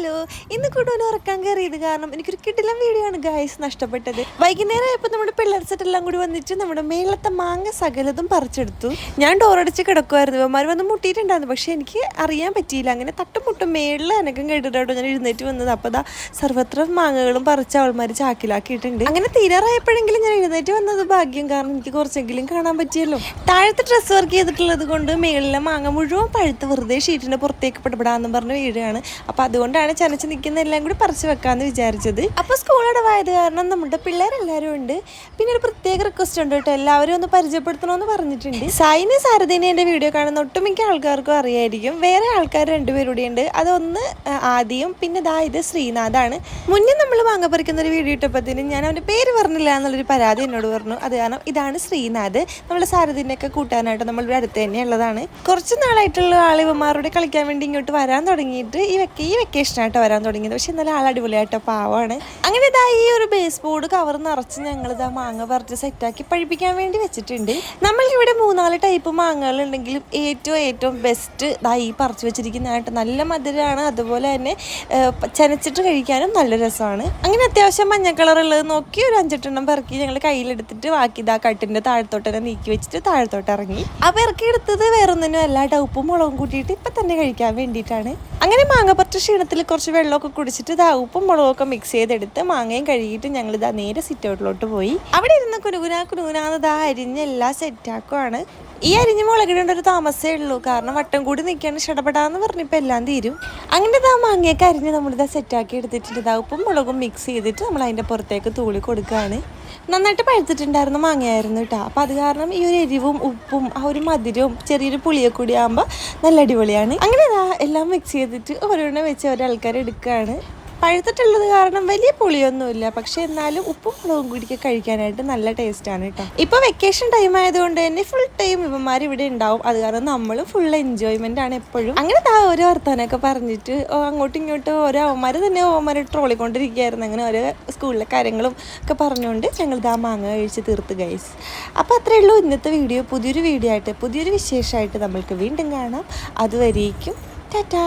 Hello, ഇന്ന് കൂടുതൽ ഉറക്കാൻ കയറിയത് കാരണം എനിക്കൊരു കിടിലം വീഡിയോ ആണ് ഗായ്സ് നഷ്ടപ്പെട്ടത്. വൈകുന്നേരം ആയപ്പോൾ നമ്മുടെ പിള്ളേർ സെറ്റ് എല്ലാം കൂടി വന്നിട്ട് നമ്മുടെ മേളത്തെ മാങ്ങ സകലതും പറിച്ചെടുത്തു. ഞാൻ ഡോറടിച്ച് കിടക്കുമായിരുന്നു. ഇവന്മാർ വന്ന് മുട്ടിയിട്ടുണ്ടായിരുന്നു, പക്ഷെ എനിക്ക് അറിയാൻ പറ്റിയില്ല. അങ്ങനെ തട്ടും മുട്ടും മേളിൽ അനക്കം കേട്ടിട്ടോ ഞാൻ എഴുന്നേറ്റ് വന്നത്. അപ്പോൾ ദാ സർവത്ര മാങ്ങകളും പറിച്ച് അവൾമാർ ചാക്കിലാക്കിയിട്ടുണ്ട്. അങ്ങനെ തീരാറായപ്പോഴെങ്കിലും ഞാൻ എഴുന്നേറ്റ് വന്നത് ഭാഗ്യം, കാരണം എനിക്ക് കുറച്ചെങ്കിലും കാണാൻ പറ്റിയല്ലോ. താഴത്തെ ഡ്രസ്സ് വർക്ക് ചെയ്തിട്ടുള്ളത് കൊണ്ട് മേളിലെ മാങ്ങ മുഴുവൻ പഴുത്ത് വെറുതെ ഷീറ്റിൻ്റെ പുറത്തേക്ക് പെടപെടാന്ന് പറഞ്ഞ് വീഴുകയാണ്. അപ്പോൾ അതുകൊണ്ടാണ് ചനച്ച് നിൽക്കുന്ന എല്ലാം കൂടി പറിച്ച് വെക്കാമെന്ന് വിചാരിച്ചത്. അപ്പോൾ സ്കൂൾ അടവായത് കാരണം നമ്മുടെ പിള്ളേരെല്ലാവരും ഉണ്ട്. പിന്നെ ഒരു പ്രത്യേക റിക്വസ്റ്റ് ഉണ്ട് കേട്ടോ, എല്ലാവരും ഒന്ന് പരിചയപ്പെടുത്തണമെന്ന് പറഞ്ഞിട്ടുണ്ട്. സായിനെ സാരഥിനെ എൻ്റെ വീഡിയോ കാണുന്ന ഒട്ടുമിക്ക ആൾക്കാർക്കും അറിയായിരിക്കും. വേറെ ആൾക്കാർ രണ്ടുപേരുടെ ഉണ്ട്. അതൊന്ന് ആദ്യം, പിന്നെ ഇത് ശ്രീനാഥാണ്. മുന്നേ നമ്മൾ മാങ്ങ പറിക്കുന്ന ഒരു വീഡിയോ ഇട്ടപ്പോഴത്തേനും ഞാൻ അവൻ്റെ പേര് പറഞ്ഞില്ല എന്നുള്ളൊരു പരാതി എന്നോട് പറഞ്ഞു. അത് കാരണം ഇതാണ് ശ്രീനാഥ്. നമ്മുടെ സാരഥിനെയൊക്കെ കൂട്ടാനായിട്ട് നമ്മളുടെ അടുത്ത് തന്നെ ഉള്ളതാണ്. കുറച്ച് നാളായിട്ടുള്ള ആളിവന്മാരോട് കളിക്കാൻ വേണ്ടി ഇങ്ങോട്ട് വരാൻ തുടങ്ങിയിട്ട് ഈ വെക്കേഷനായിട്ട് വരാൻ തുടങ്ങിയത്. പക്ഷെ എന്നാലും ആൾ അടിപൊളിയായിട്ടോ, പാവമാണ്. അങ്ങനെ ഈ ഒരു ബേസ് ബോർഡ് കവർ നിറച്ച് ഞങ്ങൾ മാങ്ങ പറിച്ച് സെറ്റാക്കി പഴിപ്പിക്കാൻ വേണ്ടി വെച്ചിട്ടുണ്ട്. നമ്മൾക്കിവിടെ 3-4 ടൈപ്പ് മാങ്ങകൾ ഉണ്ടെങ്കിലും ഏറ്റവും ബെസ്റ്റ് ഈ പറിച്ച് വെച്ചിരിക്കുന്നതായിട്ട് നല്ല മധുരമാണ്. അതുപോലെ തന്നെ ചനച്ചിട്ട് കഴിക്കാനും നല്ല രസമാണ്. അങ്ങനെ അത്യാവശ്യം മഞ്ഞ കളറുള്ളത് നോക്കി ഒരു 5-8 പെറുക്കി ഞങ്ങൾ കയ്യിലെടുത്തിട്ട് ബാക്കി കട്ടിൻ്റെ താഴത്തോട്ട് തന്നെ നീക്കി വെച്ചിട്ട് താഴത്തോട്ട് ഇറങ്ങി. ആ പെറുക്കി എടുത്തത് വേറൊന്നിനും അല്ല, ഉപ്പും മുളകും കൂട്ടിയിട്ട് ഇപ്പം തന്നെ കഴിക്കാൻ വേണ്ടിയിട്ടാണ്. അങ്ങനെ മാങ്ങ പറിച്ച ക്ഷീണത്തിൽ കുറച്ച് വെള്ളമൊക്കെ കുടിച്ചിട്ട് ഉപ്പും മുളകൊക്കെ മിക്സ് ചെയ്തെടുത്ത് മാങ്ങയും കഴുകിയിട്ട് ഞങ്ങൾ നേരെ സിറ്റൗട്ടിലോട്ട് പോയി. അവിടെ ഇരുന്ന് കുനുകുനാന്ന് അരിഞ്ഞ് എല്ലാം സെറ്റാക്കുവാണ്. ഈ അരിഞ്ഞ് മുളകിടേണ്ട ഒരു താമസമേ ഉള്ളൂ, കാരണം വട്ടം കൂടി നിൽക്കാണ് ഷടപെടാന്ന് പറഞ്ഞപ്പോൾ എല്ലാം തീരും. അങ്ങനെ മാങ്ങയൊക്കെ അരിഞ്ഞ് നമ്മളിതാ സെറ്റാക്കി എടുത്തിട്ടുണ്ട്. ഉപ്പും മുളകും മിക്സ് ചെയ്തിട്ട് നമ്മൾ അതിൻ്റെ പുറത്തേക്ക് തൂളി കൊടുക്കുകയാണ്. നന്നായിട്ട് പഴുത്തിട്ടുണ്ടായിരുന്ന മാങ്ങയായിരുന്നു കേട്ടോ. അപ്പോൾ അത് കാരണം ഈ ഒരു എരിവും ഉപ്പും ആ ഒരു മധുരവും ചെറിയൊരു പുളിയൊക്കെ കൂടി ആകുമ്പോൾ നല്ല അടിപൊളിയാണ്. അങ്ങനെ എല്ലാം മിക്സ് ചെയ്തിട്ട് ഓരോന്നും വെച്ച് ഒരാൾക്കാർ എടുക്കുകയാണ്. പഴുത്തിട്ടുള്ളത് കാരണം വലിയ പുളിയൊന്നുമില്ല, പക്ഷെ എന്നാലും ഉപ്പും മുളകും കൂടിയൊക്കെ കഴിക്കാനായിട്ട് നല്ല ടേസ്റ്റാണ് കേട്ടോ. ഇപ്പോൾ വെക്കേഷൻ ടൈം ആയതുകൊണ്ട് തന്നെ ഫുൾ ടൈം ഇവന്മാർ ഇവിടെ ഉണ്ടാവും. അത് കാരണം നമ്മളും ഫുൾ എൻജോയ്മെൻ്റ് ആണ് എപ്പോഴും. അങ്ങനെ ഓരോ വർത്താനൊക്കെ പറഞ്ഞിട്ട് അങ്ങോട്ടും ഇങ്ങോട്ടും ഓരോ അവന്മാരെ ട്രോളിക്കൊണ്ടിരിക്കുകയായിരുന്നു. അങ്ങനെ ഓരോ സ്കൂളിലെ കാര്യങ്ങളും ഒക്കെ പറഞ്ഞുകൊണ്ട് ഞങ്ങൾ മാങ്ങ കഴിച്ച് തീർത്ത് ഗൈസ്. അപ്പോൾ അത്രയേ ഉള്ളൂ ഇന്നത്തെ വീഡിയോ. പുതിയൊരു വീഡിയോ ആയിട്ട് പുതിയൊരു വിശേഷമായിട്ട് നമ്മൾക്ക് വീണ്ടും കാണാം. അതുവരേക്കും ടാറ്റാ.